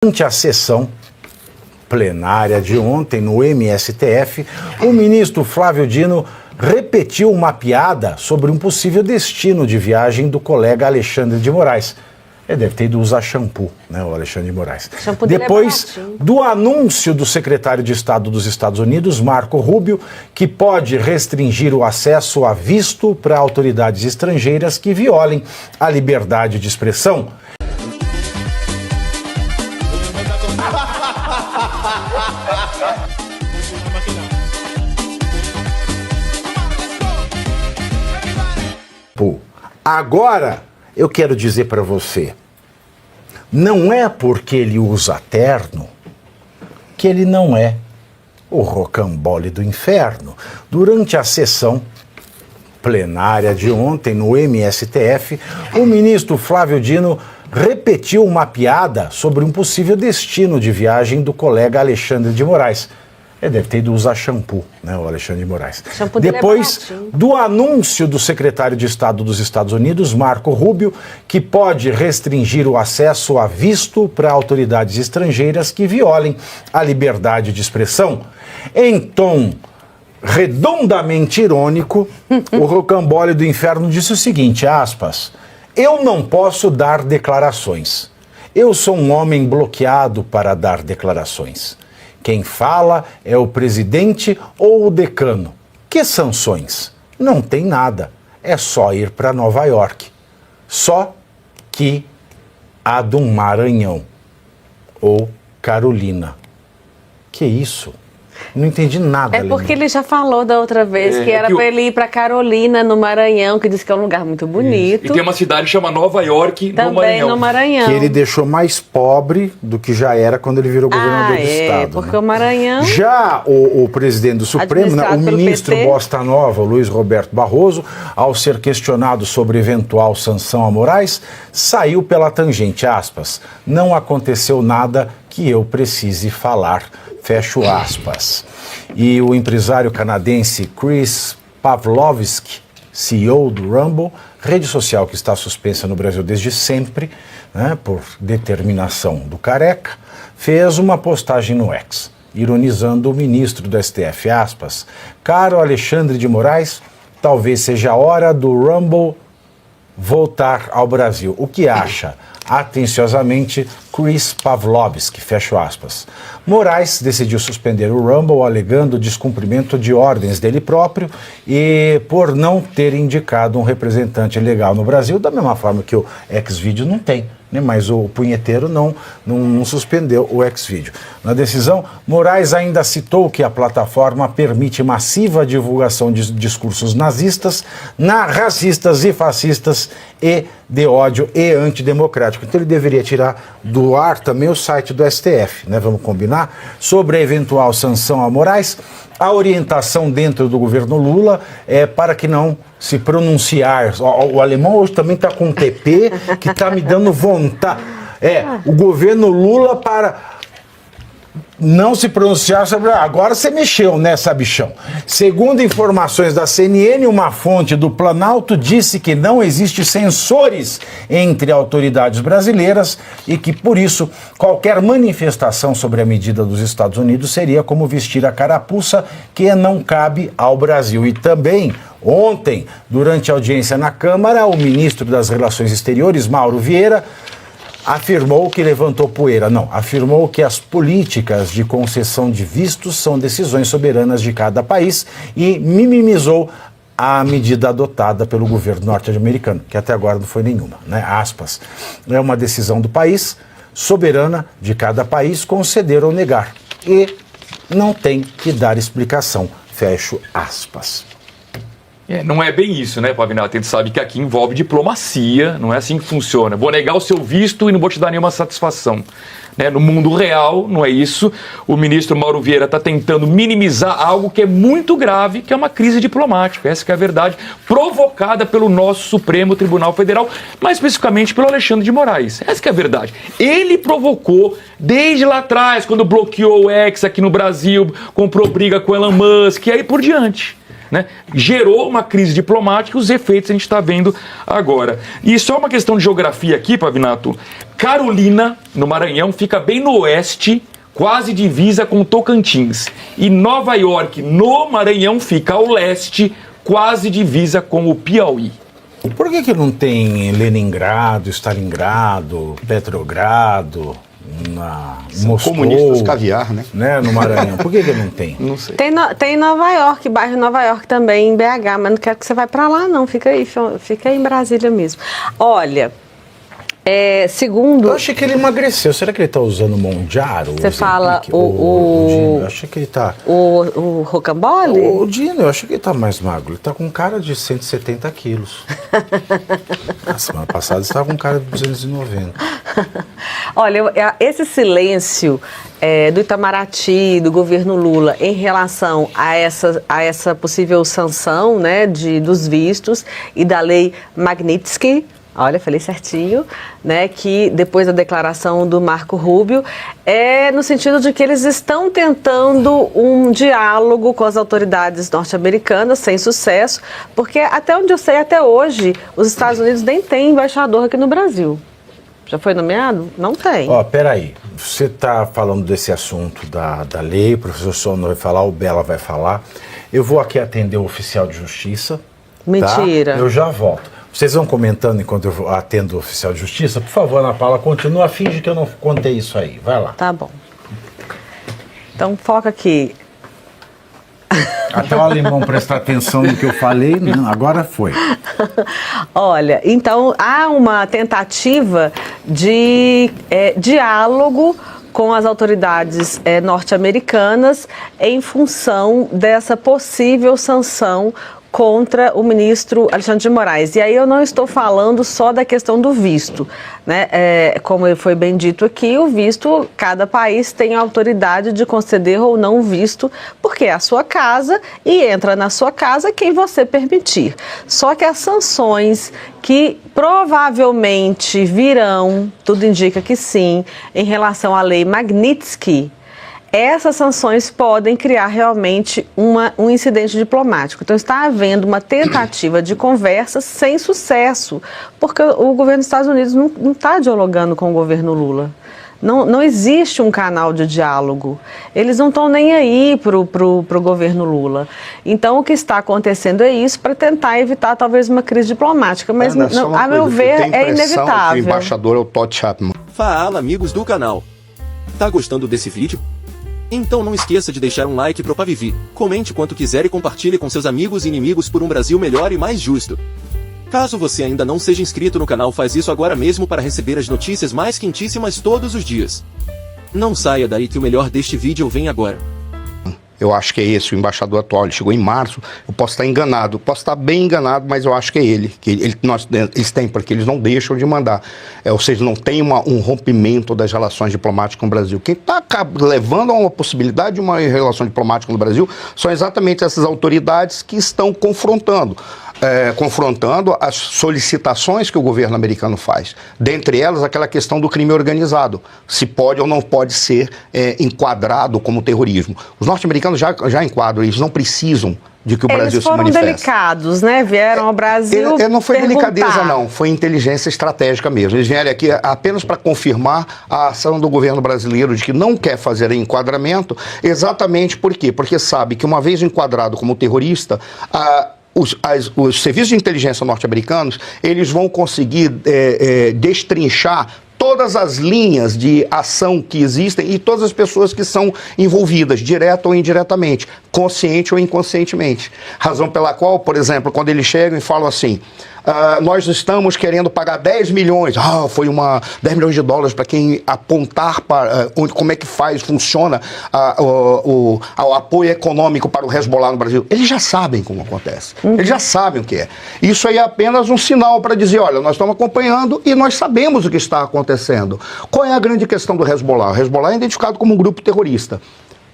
Durante a sessão plenária de ontem no MSTF, o ministro Flávio Dino repetiu uma piada sobre um possível destino de viagem do colega Alexandre de Moraes. Ele deve ter ido usar shampoo, né, o Alexandre de Moraes. Depois do anúncio do secretário de Estado dos Estados Unidos, Marco Rubio, que pode restringir o acesso a visto para autoridades estrangeiras que violem a liberdade de expressão. Agora, eu quero dizer para você, não é porque ele usa terno que ele não é o rocambole do inferno. Durante a sessão plenária de ontem no MSTF, o ministro Flávio Dino repetiu uma piada sobre um possível destino de viagem do colega Alexandre de Moraes. Ele deve ter ido usar shampoo, né, o Alexandre de Moraes. Depois do anúncio do secretário de Estado dos Estados Unidos, Marco Rubio, que pode restringir o acesso a visto para autoridades estrangeiras que violem a liberdade de expressão. Em tom redondamente irônico, o rocambole do inferno disse o seguinte, aspas, eu não posso dar declarações. Eu sou um homem bloqueado para dar declarações. Quem fala é o presidente ou o decano. Que sanções? Não tem nada. É só ir para Nova York. Só que a do Maranhão ou Carolina. Que isso? Não entendi nada. É porque ele já falou da outra vez que era para ele ir para Carolina, no Maranhão, que diz que é um lugar muito bonito. E tem uma cidade que chama Nova York, também no Maranhão. Que ele deixou mais pobre do que já era quando ele virou governador do estado. Porque né? o Maranhão... Já o presidente do Supremo, né, o ministro Bosta Nova, Luiz Roberto Barroso, ao ser questionado sobre eventual sanção a Moraes, saiu pela tangente, aspas, não aconteceu nada que eu precise falar. Fecho aspas. E o empresário canadense Chris Pavlovski, CEO do Rumble, rede social que está suspensa no Brasil desde sempre, né, por determinação do Careca, fez uma postagem no X, ironizando o ministro do STF, aspas, caro Alexandre de Moraes, talvez seja a hora do Rumble voltar ao Brasil. O que acha? Atenciosamente, Chris Pavlovski, fecho aspas. Moraes decidiu suspender o Rumble alegando descumprimento de ordens dele próprio e por não ter indicado um representante legal no Brasil, da mesma forma que o Xvideo não tem, né? Mas o punheteiro não suspendeu o Xvideo. Na decisão, Moraes ainda citou que a plataforma permite massiva divulgação de discursos nazistas, racistas e fascistas e de ódio e antidemocrático. Então ele deveria tirar do ar também o site do STF, né? Vamos combinar? Sobre a eventual sanção a Moraes, a orientação dentro do governo Lula é para que não se pronunciar. O alemão hoje também está com um TP que está me dando vontade. O governo Lula para não se pronunciar sobre... Agora você mexeu, né, sabichão? Segundo informações da CNN, uma fonte do Planalto disse que não existe censores entre autoridades brasileiras e que, por isso, qualquer manifestação sobre a medida dos Estados Unidos seria como vestir a carapuça que não cabe ao Brasil. E também, ontem, durante a audiência na Câmara, o ministro das Relações Exteriores, Mauro Vieira, afirmou que levantou poeira. Não, afirmou que as políticas de concessão de vistos são decisões soberanas de cada país e minimizou a medida adotada pelo governo norte-americano, que até agora não foi nenhuma, né? Aspas. É uma decisão do país, soberana de cada país, conceder ou negar. E não tem que dar explicação. Fecho aspas. Não é bem isso, né, Pavinato? A gente sabe que aqui envolve diplomacia, não é assim que funciona. Vou negar o seu visto e não vou te dar nenhuma satisfação. Né? No mundo real, não é isso. O ministro Mauro Vieira está tentando minimizar algo que é muito grave, que é uma crise diplomática. Essa que é a verdade, provocada pelo nosso Supremo Tribunal Federal, mais especificamente pelo Alexandre de Moraes. Essa que é a verdade. Ele provocou desde lá atrás, quando bloqueou o X aqui no Brasil, comprou briga com Elon Musk e aí por diante. né? Gerou uma crise diplomática e os efeitos a gente está vendo agora. E só uma questão de geografia aqui, Pavinato. Carolina, no Maranhão, fica bem no oeste, quase divisa com Tocantins. E Nova York, no Maranhão, fica ao leste, quase divisa com o Piauí. Por que não tem Leningrado, Stalingrado, Petrogrado, Moscou? Comunistas caviar, né? No Maranhão. Por que não tem? Não sei. Tem Nova York, bairro Nova York também, em BH, mas não quero que você vá para lá, não. Fica aí em Brasília mesmo. Olha, segundo... Eu achei que ele emagreceu. Será que ele está usando Mondiaro? Você fala o Dino, eu achei que ele está... O Rocambole? O Dino, eu achei que ele está mais magro. Ele está com cara de 170 quilos. Na semana passada ele estava com cara de 290. Olha, esse silêncio do Itamaraty, do governo Lula, em relação a essa possível sanção, né, dos vistos e da lei Magnitsky, olha, falei certinho, né, que depois da declaração do Marco Rubio, no sentido de que eles estão tentando um diálogo com as autoridades norte-americanas, sem sucesso, porque até onde eu sei, até hoje, os Estados Unidos nem têm embaixador aqui no Brasil. Já foi nomeado? Não tem. Peraí, você está falando desse assunto da lei, o professor Sono vai falar, o Bela vai falar. Eu vou aqui atender o oficial de justiça. Mentira. Tá? Eu já volto. Vocês vão comentando enquanto eu atendo o oficial de justiça? Por favor, Ana Paula, continua, finge que eu não contei isso aí. Vai lá. Tá bom. Então, foca aqui. Até o alemão prestar atenção no que eu falei, não, agora foi. Olha, então há uma tentativa de diálogo com as autoridades norte-americanas em função dessa possível sanção contra o ministro Alexandre de Moraes. E aí eu não estou falando só da questão do visto, né? Como foi bem dito aqui, o visto, cada país tem a autoridade de conceder ou não visto, porque é a sua casa e entra na sua casa quem você permitir. Só que as sanções que provavelmente virão, tudo indica que sim, em relação à lei Magnitsky, essas sanções podem criar realmente um incidente diplomático. Então, está havendo uma tentativa de conversa sem sucesso, porque o governo dos Estados Unidos não está dialogando com o governo Lula. Não existe um canal de diálogo. Eles não estão nem aí para o governo Lula. Então, o que está acontecendo é isso para tentar evitar talvez uma crise diplomática. Mas, a meu ver, é inevitável. O embaixador é o Todd Chapman. Fala, amigos do canal. Tá gostando desse vídeo? Então não esqueça de deixar um like pro Pavivi, comente quanto quiser e compartilhe com seus amigos e inimigos por um Brasil melhor e mais justo. Caso você ainda não seja inscrito no canal, faz isso agora mesmo para receber as notícias mais quentíssimas todos os dias. Não saia daí que o melhor deste vídeo vem agora. Eu acho que é esse o embaixador atual, ele chegou em março, eu posso estar enganado, posso estar bem enganado, mas eu acho que é ele, eles têm, porque eles não deixam de mandar, ou seja, não tem um rompimento das relações diplomáticas com o Brasil. Quem está levando a uma possibilidade de uma relação diplomática no Brasil são exatamente essas autoridades que estão confrontando as solicitações que o governo americano faz. Dentre elas, aquela questão do crime organizado, se pode ou não pode ser enquadrado como terrorismo. Os norte-americanos já enquadram, eles não precisam de que o Brasil se manifeste. Eles foram delicados, né? Vieram ao Brasil não foi delicadeza, não. Foi inteligência estratégica mesmo. Eles vieram aqui apenas para confirmar a ação do governo brasileiro de que não quer fazer enquadramento. Exatamente por quê? Porque sabe que uma vez enquadrado como terrorista, os serviços de inteligência norte-americanos, eles vão conseguir destrinchar todas as linhas de ação que existem e todas as pessoas que são envolvidas, direta ou indiretamente, consciente ou inconscientemente. Razão pela qual, por exemplo, quando eles chegam e falam assim, nós estamos querendo pagar 10 milhões, foi 10 milhões de dólares para quem apontar para como é que funciona o apoio econômico para o Hezbollah no Brasil. Eles já sabem como acontece, eles já sabem o que é. Isso aí é apenas um sinal para dizer, olha, nós estamos acompanhando e nós sabemos o que está acontecendo. Qual é a grande questão do Hezbollah? O Hezbollah é identificado como um grupo terrorista.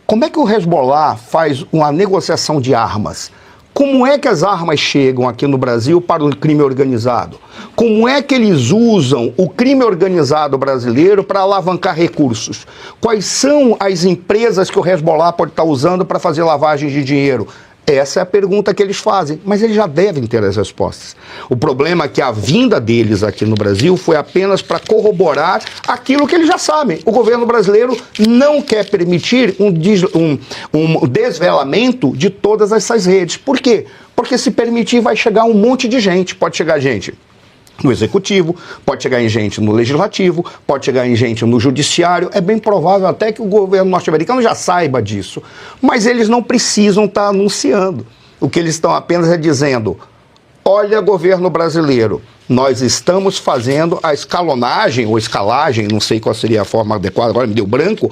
Como é que o Hezbollah faz uma negociação de armas? Como é que as armas chegam aqui no Brasil para o crime organizado? Como é que eles usam o crime organizado brasileiro para alavancar recursos? Quais são as empresas que o Hezbollah pode estar usando para fazer lavagem de dinheiro? Essa é a pergunta que eles fazem, mas eles já devem ter as respostas. O problema é que a vinda deles aqui no Brasil foi apenas para corroborar aquilo que eles já sabem. O governo brasileiro não quer permitir um desvelamento de todas essas redes. Por quê? Porque se permitir vai chegar um monte de gente. Pode chegar gente no Executivo, pode chegar em gente no Legislativo, pode chegar em gente no Judiciário. É bem provável até que o governo norte-americano já saiba disso. Mas eles não precisam estar anunciando. O que eles estão apenas é dizendo: olha, governo brasileiro, nós estamos fazendo a escalonagem, ou escalagem, não sei qual seria a forma adequada, agora me deu branco,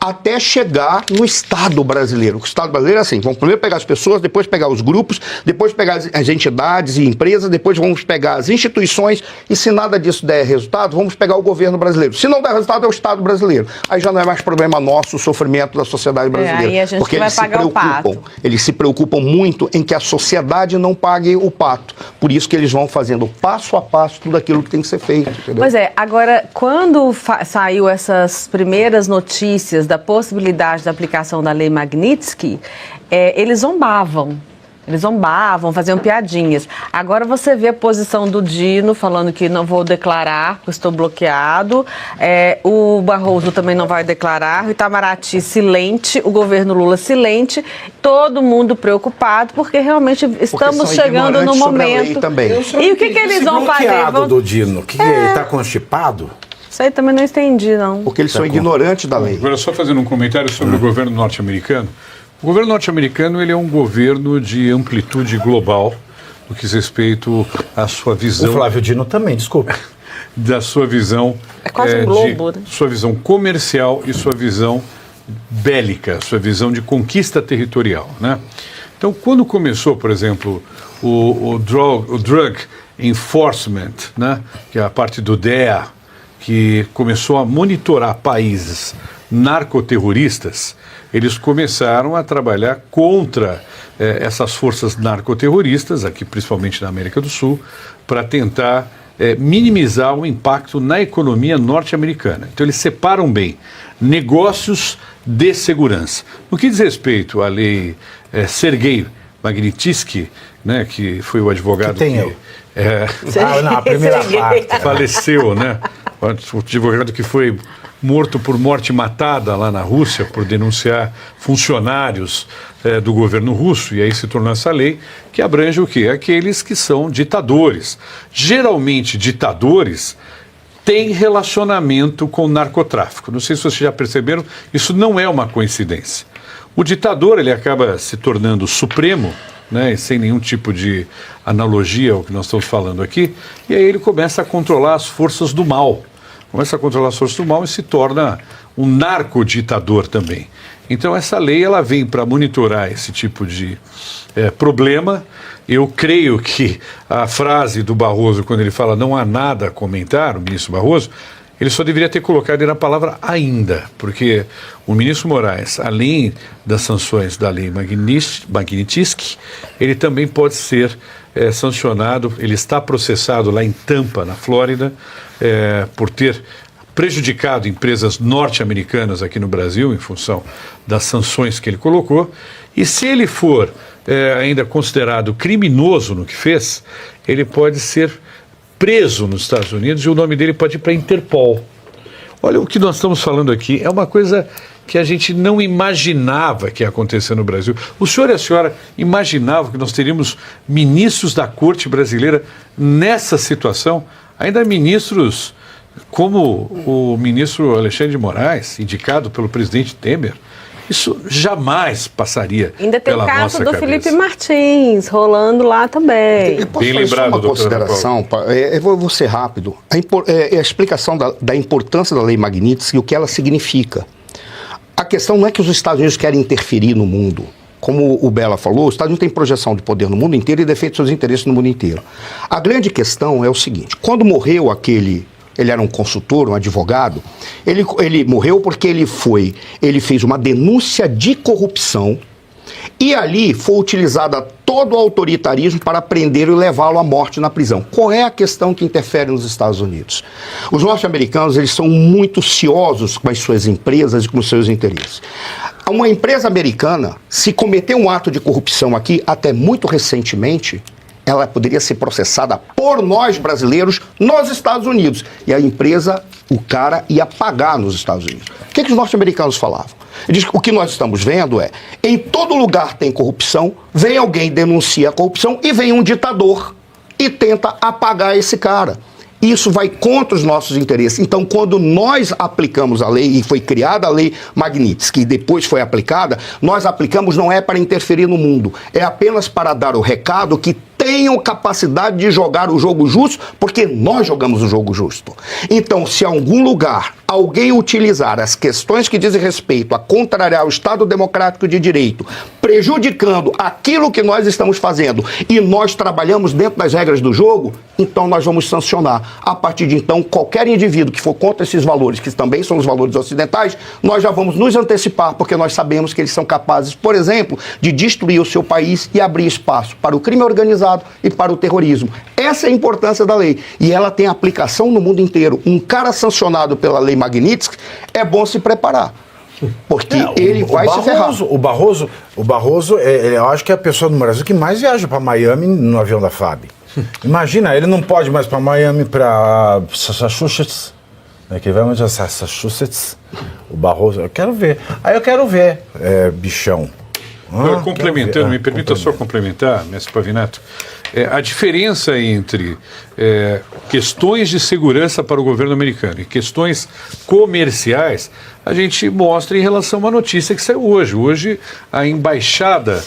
até chegar no Estado brasileiro. O Estado brasileiro é assim: vamos primeiro pegar as pessoas, depois pegar os grupos, depois pegar as entidades e empresas, depois vamos pegar as instituições, e se nada disso der resultado, vamos pegar o governo brasileiro. Se não der resultado, é o Estado brasileiro. Aí já não é mais problema nosso o sofrimento da sociedade brasileira. Aí a gente porque vai eles se pagar o pato. Eles se preocupam muito em que a sociedade não pague o pato. Por isso que eles vão fazendo passo a passo tudo aquilo que tem que ser feito. Entendeu? Pois é, agora, quando saiu essas primeiras notícias da possibilidade da aplicação da Lei Magnitsky, eles zombavam, faziam piadinhas. Agora você vê a posição do Dino falando que não vou declarar, porque estou bloqueado. O Barroso também não vai declarar. O Itamaraty silente, o governo Lula silente. Todo mundo preocupado, porque realmente estamos chegando no momento. E o que eles vão fazer? Do Dino, ele está constipado? Isso aí também não entendi, não. Porque eles são ignorantes da lei. Agora, só fazendo um comentário sobre o governo norte-americano. O governo norte-americano ele é um governo de amplitude global no que diz respeito à sua visão... O Flávio Dino também, desculpa. Da sua visão... É quase um globo, né? Sua visão comercial e sua visão bélica, sua visão de conquista territorial, né? Então, quando começou, por exemplo, o Drug Enforcement, né, que é a parte do DEA, que começou a monitorar países narcoterroristas, eles começaram a trabalhar contra essas forças narcoterroristas, aqui principalmente na América do Sul, para tentar minimizar o impacto na economia norte-americana. Então eles separam bem negócios de segurança. No que diz respeito à lei Sergei Magnitsky, né, que foi o advogado que a primeira parte. Faleceu, né? O advogado que foi morto por morte matada lá na Rússia por denunciar funcionários do governo russo, e aí se tornou essa lei que abrange o quê? Aqueles que são ditadores. Geralmente ditadores têm relacionamento com o narcotráfico. Não sei se vocês já perceberam, isso não é uma coincidência. O ditador ele acaba se tornando supremo, né, sem nenhum tipo de analogia ao que nós estamos falando aqui, e aí ele começa a controlar as forças do mal. Começa a controlar as forças do mal e se torna um narcoditador também. Então essa lei ela vem para monitorar esse tipo de problema. Eu creio que a frase do Barroso, quando ele fala não há nada a comentar, o ministro Barroso, ele só deveria ter colocado na palavra ainda, porque o ministro Moraes, além das sanções da lei Magnitsky, ele também pode ser sancionado, ele está processado lá em Tampa, na Flórida, por ter prejudicado empresas norte-americanas aqui no Brasil, em função das sanções que ele colocou, e se ele for ainda considerado criminoso no que fez, ele pode ser preso nos Estados Unidos e o nome dele pode ir para a Interpol. Olha, o que nós estamos falando aqui é uma coisa que a gente não imaginava que ia acontecer no Brasil. O senhor e a senhora imaginavam que nós teríamos ministros da Corte Brasileira nessa situação? Ainda ministros como o ministro Alexandre de Moraes, indicado pelo presidente Temer. Isso jamais passaria ainda tem pela o caso nossa do cabeça. Felipe Martins rolando lá também. Eu posso Bem fazer lembrado, só uma doutora consideração, eu vou ser rápido. A explicação da importância da lei Magnitsky e o que ela significa. A questão não é que os Estados Unidos querem interferir no mundo. Como o Bela falou, os Estados Unidos têm projeção de poder no mundo inteiro e defende seus interesses no mundo inteiro. A grande questão é o seguinte: quando morreu ele era um consultor, um advogado, ele morreu porque ele fez uma denúncia de corrupção e ali foi utilizado todo o autoritarismo para prender e levá-lo à morte na prisão. Qual é a questão que interfere nos Estados Unidos? Os norte-americanos, eles são muito ciosos com as suas empresas e com os seus interesses. Uma empresa americana, se cometer um ato de corrupção aqui, até muito recentemente, ela poderia ser processada por nós brasileiros nos Estados Unidos. E a empresa, o cara ia pagar nos Estados Unidos. O que os norte-americanos falavam? Eles dizem, o que nós estamos vendo é, em todo lugar tem corrupção, vem alguém, denuncia a corrupção e vem um ditador e tenta apagar esse cara. Isso vai contra os nossos interesses. Então, quando nós aplicamos a lei, e foi criada a lei Magnitsky, que depois foi aplicada, nós aplicamos não é para interferir no mundo, é apenas para dar o recado que tenham capacidade de jogar o jogo justo, porque nós jogamos o jogo justo. Então, se em algum lugar alguém utilizar as questões que dizem respeito a contrariar o Estado Democrático de Direito, prejudicando aquilo que nós estamos fazendo, e nós trabalhamos dentro das regras do jogo, então nós vamos sancionar. A partir de então, qualquer indivíduo que for contra esses valores, que também são os valores ocidentais, nós já vamos nos antecipar, porque nós sabemos que eles são capazes, por exemplo, de destruir o seu país e abrir espaço para o crime organizado e para o terrorismo. Essa é a importância da lei. E ela tem aplicação no mundo inteiro. Um cara sancionado pela lei Magnitsky, é bom se preparar. Porque ele vai se ferrar. O Barroso eu acho que é a pessoa no Brasil que mais viaja para Miami no avião da FAB. Imagina, ele não pode mais para Miami, para Massachusetts. Que vai onde é Massachusetts. O Barroso, eu quero ver. Aí eu quero ver, bichão. Complementando, me permita só complementar, mestre Pavinato, a diferença entre questões de segurança para o governo americano e questões comerciais, a gente mostra em relação a uma notícia que saiu hoje. Hoje, a embaixada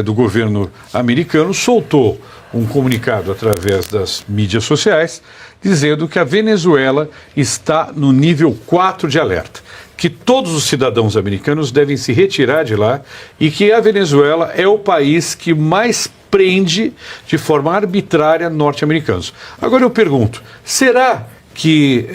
do governo americano soltou um comunicado através das mídias sociais dizendo que a Venezuela está no nível 4 de alerta, que todos os cidadãos americanos devem se retirar de lá e que a Venezuela é o país que mais prende de forma arbitrária norte-americanos. Agora eu pergunto, será que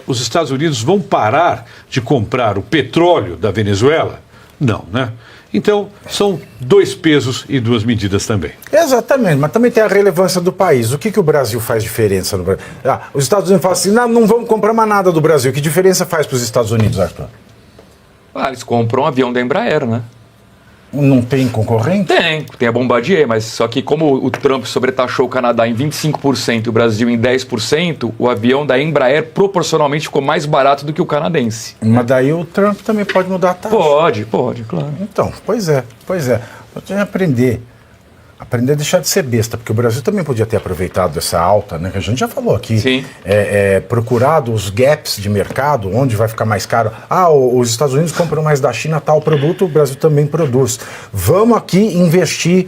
os Estados Unidos vão parar de comprar o petróleo da Venezuela? Não, né? Então, são dois pesos e duas medidas também. Exatamente, mas também tem a relevância do país. O que o Brasil faz diferença no Brasil? Os Estados Unidos falam assim, não vamos comprar mais nada do Brasil. Que diferença faz para os Estados Unidos, Arthur? Eles compram um avião da Embraer, né? Não tem concorrente? Tem a Bombardier, mas só que como o Trump sobretaxou o Canadá em 25% e o Brasil em 10%, o avião da Embraer proporcionalmente ficou mais barato do que o canadense. Mas daí o Trump também pode mudar a taxa. Pode, claro. Então, pois é. Eu tenho que aprender a deixar de ser besta, porque o Brasil também podia ter aproveitado essa alta, né, que a gente já falou aqui. Sim. Procurado os gaps de mercado, onde vai ficar mais caro. Os Estados Unidos compram mais da China tal produto, o Brasil também produz. Vamos aqui investir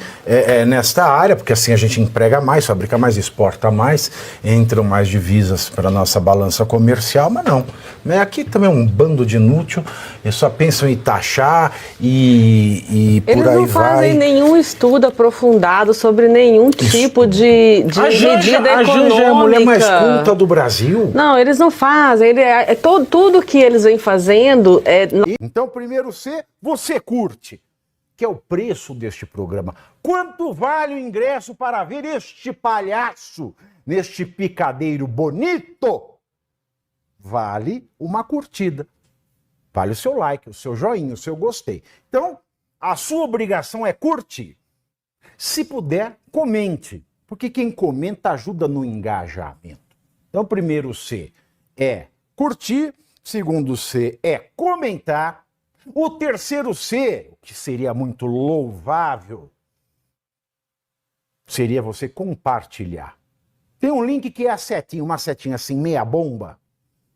nesta área, porque assim a gente emprega mais, fabrica mais, exporta mais, entram mais divisas para a nossa balança comercial, mas não. Aqui também é um bando de inútil, eles só pensam em taxar e por aí vai. Eles não fazem nenhum estudo aprofundado sobre nenhum tipo de medida econômica. A Janja é a mulher mais culta do Brasil. Não, eles não fazem. Tudo que eles vêm fazendo Então, primeiro você curte, que é o preço deste programa. Quanto vale o ingresso para ver este palhaço neste picadeiro bonito? Vale uma curtida. Vale o seu like, o seu joinha, o seu gostei. Então, a sua obrigação é curtir. Se puder, comente, porque quem comenta ajuda no engajamento. Então, primeiro C é curtir, segundo C é comentar, o terceiro C, o que seria muito louvável, seria você compartilhar. Tem um link que é a setinha, uma setinha assim, meia bomba.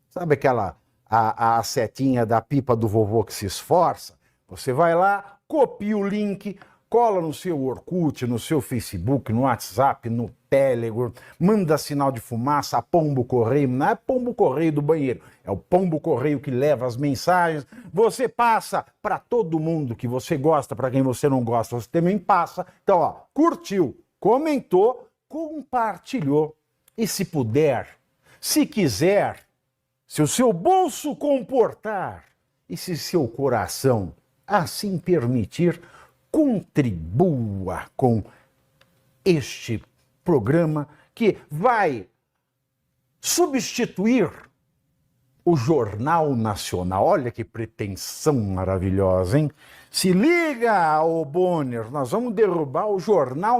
Sabe aquela, a setinha da pipa do vovô que se esforça? Você vai lá, copia o link, cola no seu Orkut, no seu Facebook, no WhatsApp, no Telegram, manda sinal de fumaça, pombo correio, não é pombo correio do banheiro, é o pombo correio que leva as mensagens, você passa para todo mundo que você gosta, para quem você não gosta, você também passa. Então, curtiu, comentou, compartilhou. E se puder, se quiser, se o seu bolso comportar e se seu coração assim permitir, contribua com este programa que vai substituir o Jornal Nacional. Olha que pretensão maravilhosa, hein? Se liga, ô Bonner, nós vamos derrubar o Jornal